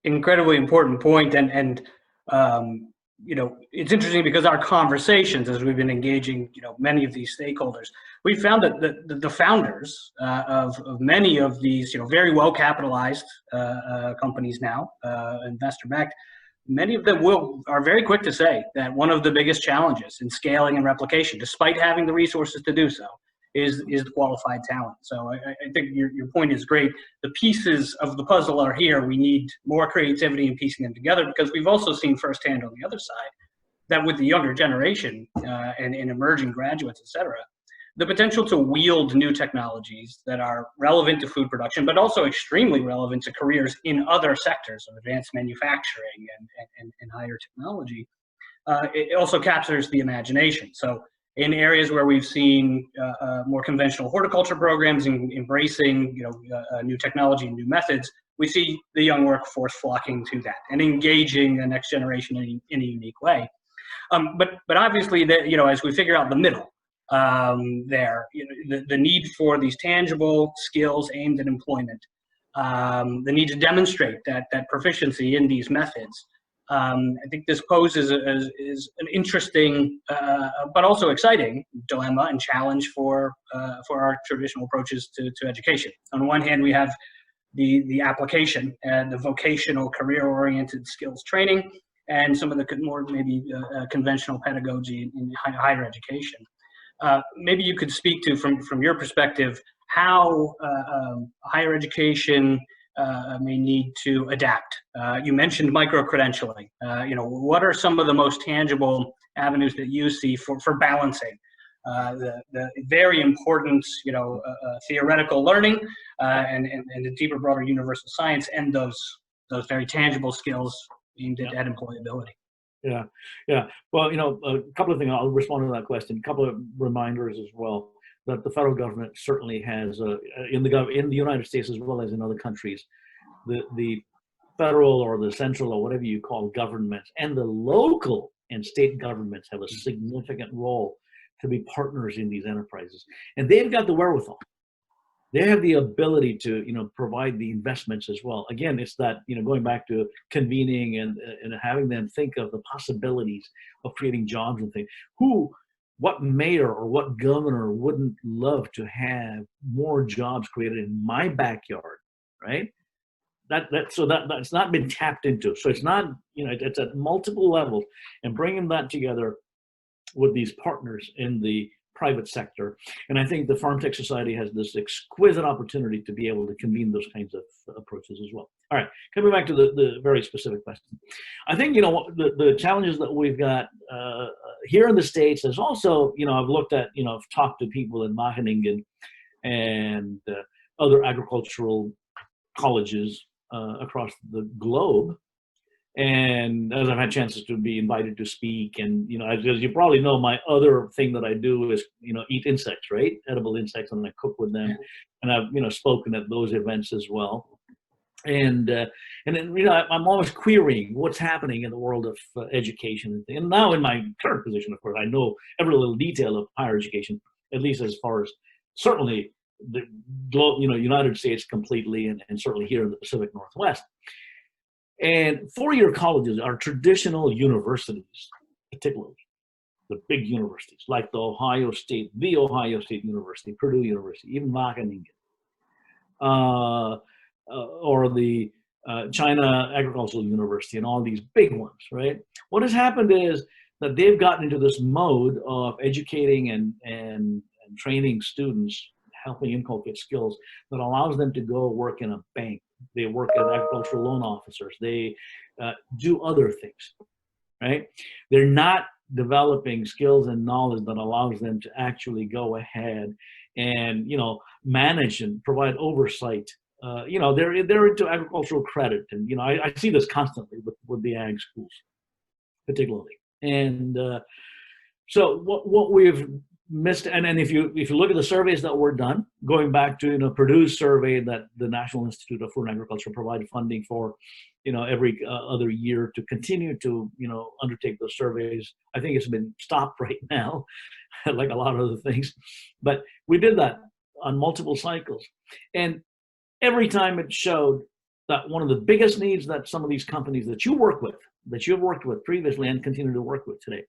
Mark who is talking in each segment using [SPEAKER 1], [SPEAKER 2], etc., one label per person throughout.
[SPEAKER 1] incredibly important point, and it's interesting because our conversations, as we've been engaging, many of these stakeholders, we found that the founders of many of these, very well capitalized companies now, investor backed, many of them are very quick to say that one of the biggest challenges in scaling and replication, despite having the resources to do so, is the qualified talent. So I think your point is great. The pieces of the puzzle are here. We need more creativity in piecing them together, because we've also seen firsthand on the other side that with the younger generation and emerging graduates, et cetera, the potential to wield new technologies that are relevant to food production, but also extremely relevant to careers in other sectors of advanced manufacturing and higher technology, it also captures the imagination. So in areas where we've seen more conventional horticulture programs embracing new technology and new methods, we see the young workforce flocking to that and engaging the next generation in a unique way. But obviously, as we figure out the middle, the need for these tangible skills aimed at employment, the need to demonstrate that proficiency in these methods. I think this poses is an interesting but also exciting dilemma and challenge for our traditional approaches to education. On one hand, we have the application and the vocational career-oriented skills training, and some of the more maybe conventional pedagogy in higher education. Maybe you could speak to, from your perspective, how higher education may need to adapt. You mentioned micro-credentialing. What are some of the most tangible avenues that you see for balancing the very important, theoretical learning and the deeper, broader universal science, and those very tangible skills aimed at employability?
[SPEAKER 2] Yeah. Well, a couple of things. I'll respond to that question. A couple of reminders as well, that the federal government certainly has, in the United States as well as in other countries, the federal or the central or whatever you call governments and the local and state governments have a significant role to be partners in these enterprises, and they've got the wherewithal. They have the ability to, provide the investments as well. Again, it's that, going back to convening and having them think of the possibilities of creating jobs and things. What mayor or what governor wouldn't love to have more jobs created in my backyard, right? That's not been tapped into. So it's not, it's at multiple levels, and bringing that together with these partners in the private sector. And I think the Farm Tech Society has this exquisite opportunity to be able to convene those kinds of approaches as well. All right, coming back to the very specific question. I think, the challenges that we've got here in the States is also, I've looked at, I've talked to people in Wageningen and other agricultural colleges across the globe. And as I've had chances to be invited to speak, and as you probably know, my other thing that I do is eat insects, right? Edible insects, and I cook with them, and I've spoken at those events as well. And then I'm always querying what's happening in the world of education, and now in my current position, of course, I know every little detail of higher education, at least as far as certainly the United States completely, and certainly here in the Pacific Northwest. And four-year colleges are traditional universities, particularly the big universities like the Ohio State University, Purdue University, even Wageningen, or the China Agricultural University, and all these big ones, right? What has happened is that they've gotten into this mode of educating and training students, helping inculcate skills that allows them to go work in a bank. They work as agricultural loan officers. They do other things, right? They're not developing skills and knowledge that allows them to actually go ahead and, manage and provide oversight. They're into agricultural credit. And, I see this constantly with the ag schools, particularly. And so what we've missed, and if you look at the surveys that were done, going back to Purdue's survey that the National Institute of Food and Agriculture provided funding for, every other year to continue to undertake those surveys. I think it's been stopped right now, like a lot of other things, but we did that on multiple cycles, and every time it showed that one of the biggest needs that some of these companies that you work with, that you've worked with previously and continue to work with today,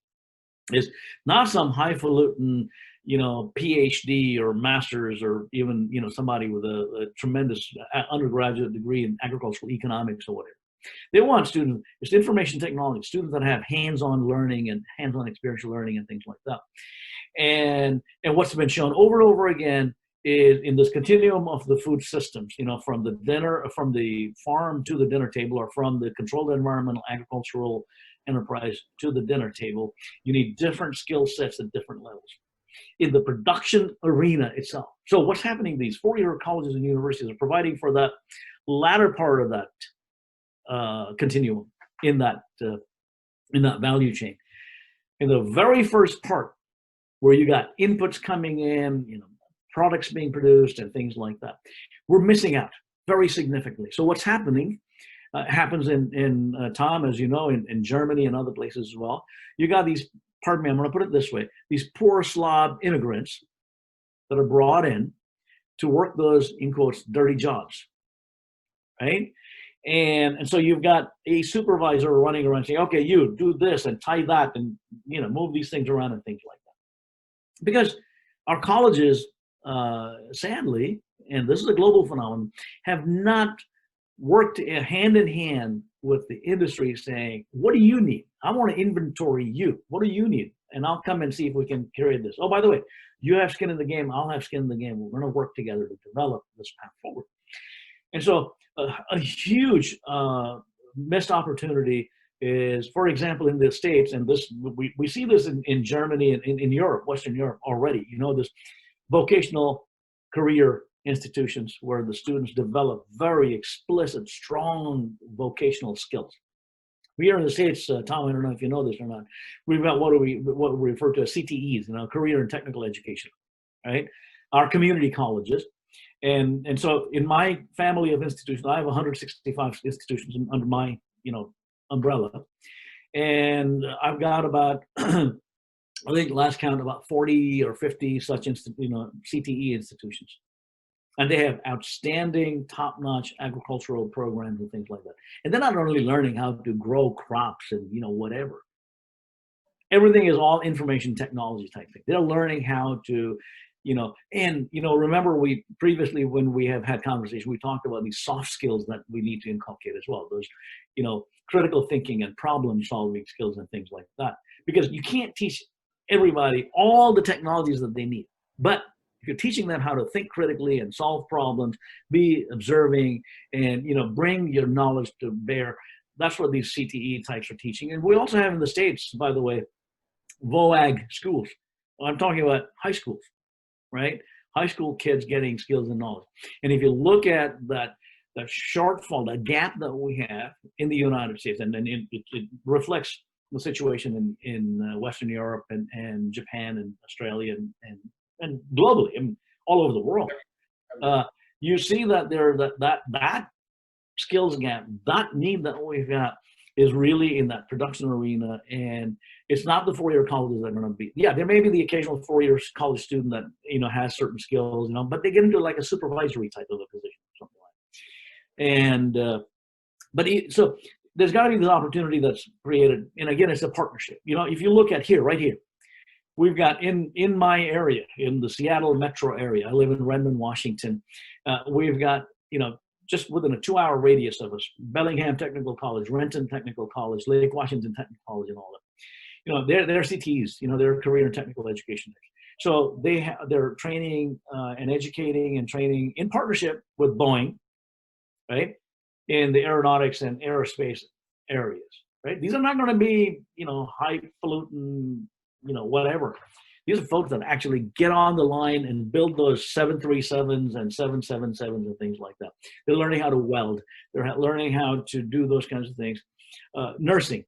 [SPEAKER 2] is not some highfalutin, PhD or master's or even, somebody with a tremendous undergraduate degree in agricultural economics or whatever. They want students, it's information technology, students that have hands-on learning and hands-on experiential learning and things like that. And what's been shown over and over again is in this continuum of the food systems, from the farm to the dinner table, or from the controlled environmental agricultural enterprise to the dinner table, you need different skill sets at different levels in the production arena itself. So what's happening, these four-year colleges and universities are providing for that latter part of that continuum in that value chain. In the very first part, where you got inputs coming in, products being produced and things like that, we're missing out very significantly. So what's happening happens in Tom, as you know, in Germany and other places as well. You got these, pardon me, I'm going to put it this way, these poor Slav immigrants that are brought in to work those, in quotes, dirty jobs, right? And so you've got a supervisor running around saying, okay, you do this and tie that and, move these things around and things like that. Because our colleges, sadly, and this is a global phenomenon, have not worked hand in hand with the industry saying, what do you need? I want to inventory you. What do you need? And I'll come and see if we can carry this. Oh, by the way, you have skin in the game. I'll have skin in the game. We're going to work together to develop this path forward. And so a huge missed opportunity is, for example, in the States, and this we see this in Germany and in Europe, Western Europe already, this vocational career institutions where the students develop very explicit, strong vocational skills. We here in the States, Tom, I don't know if you know this or not, we've got what we refer to as CTEs, career and technical education, right? Our community colleges. And so in my family of institutions, I have 165 institutions under my, umbrella. And I've got about, I think last count, about 40 or 50 such, CTE institutions. And they have outstanding, top-notch agricultural programs and things like that. And they're not only learning how to grow crops and, whatever. Everything is all information technology type thing. They're learning how to, remember we previously, when we have had conversation, we talked about these soft skills that we need to inculcate as well. Those, critical thinking and problem solving skills and things like that. Because you can't teach everybody all the technologies that they need. But if you're teaching them how to think critically and solve problems, be observing, and bring your knowledge to bear, that's what these CTE types are teaching. And we also have in the States, by the way, VOAG schools. I'm talking about high schools, right? High school kids getting skills and knowledge. And if you look at that shortfall, the gap that we have in the United States, and then it reflects the situation in Western Europe and Japan and Australia and globally, and all over the world. You see that that skills gap, that need that we've got, is really in that production arena. And it's not the four-year colleges that are going to be. Yeah, there may be the occasional four-year college student that has certain skills, but they get into like a supervisory type of a position or something like that. And so there's got to be this opportunity that's created. And again, it's a partnership. If you look at right here, we've got in my area, in the Seattle metro area, I live in Redmond, Washington. We've got, just within a 2-hour radius of us, Bellingham Technical College, Renton Technical College, Lake Washington Technical College, and all that. They're CTEs, they're career and technical education. So they're training and educating and training in partnership with Boeing, right, in the aeronautics and aerospace areas, right? These are not going to be, highfalutin, whatever. These are folks that actually get on the line and build those 737s and 777s and things like that. They're learning how to weld. They're learning how to do those kinds of things. Nursing,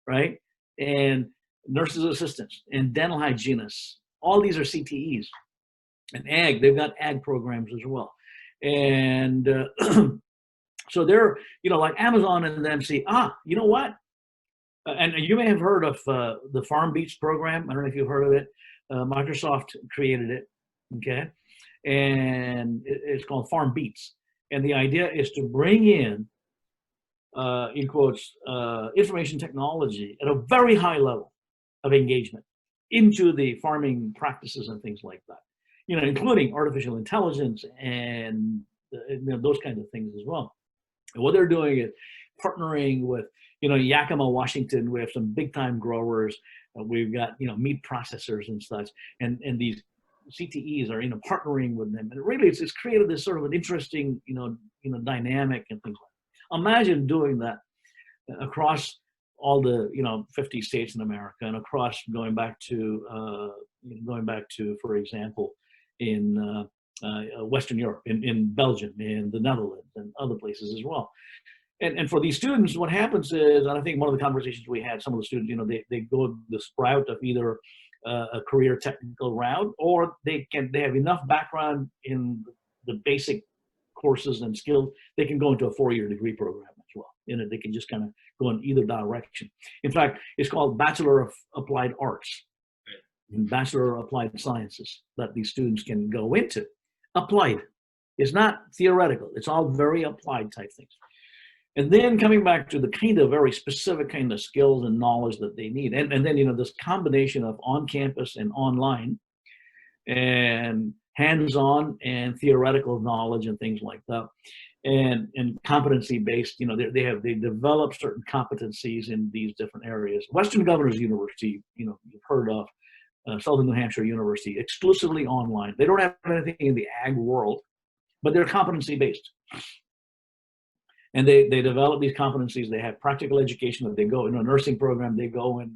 [SPEAKER 2] right? And nurses assistants and dental hygienists. All these are CTEs. And ag, they've got ag programs as well. And so they're, like Amazon and them see, you know what? And you may have heard of the Farm Beats program. I don't know if you've heard of it. Microsoft created it, okay? And it's called Farm Beats. And the idea is to bring in in quotes, information technology at a very high level of engagement into the farming practices and things like that, including artificial intelligence and those kinds of things as well. And what they're doing is partnering with, Yakima, Washington. We have some big time growers. We've got, meat processors and such, and these CTEs are, partnering with them. And really, it's created this sort of an interesting, dynamic and things like that. Imagine doing that across all the 50 states in America, and across going back to for example in Western Europe, in Belgium, in the Netherlands, and other places as well. And for these students, what happens is, and I think one of the conversations we had, some of the students, they go this route of either a career technical route, or they have enough background in the basic courses and skills, they can go into a 4-year degree program as well. They can just kind of go in either direction. In fact, it's called Bachelor of Applied Arts and Bachelor of Applied Sciences that these students can go into. Applied. It's not theoretical. It's all very applied type things. And then coming back to the kind of very specific kind of skills and knowledge that they need. And then, this combination of on-campus and online and hands-on and theoretical knowledge and things like that. And competency-based, they develop certain competencies in these different areas. Western Governors University, you've heard of, Southern New Hampshire University, exclusively online. They don't have anything in the ag world, but they're competency-based. And they develop these competencies. They have practical education. That they go in a nursing program, they go and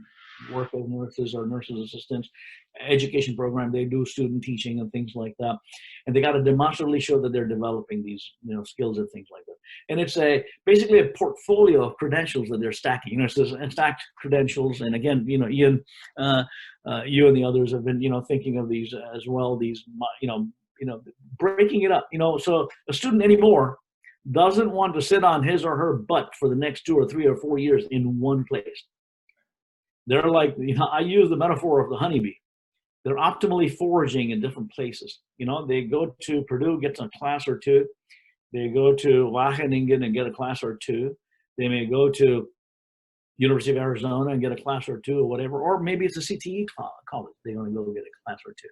[SPEAKER 2] work as nurses or nurses assistants. Education program, they do student teaching and things like that. And they got to demonstrably show that they're developing these skills and things like that. And it's basically a portfolio of credentials that they're stacking. It's stacked credentials. And again, Ian, you and the others have been thinking of these as well. These breaking it up. So a student anymore doesn't want to sit on his or her butt for the next 2 or 3 or 4 years in one place. They're like, I use the metaphor of the honeybee. They're optimally foraging in different places. They go to Purdue, get a class or two. They go to Wageningen and get a class or two. They may go to University of Arizona and get a class or two or whatever, or maybe it's a CTE college. They're going to go get a class or two.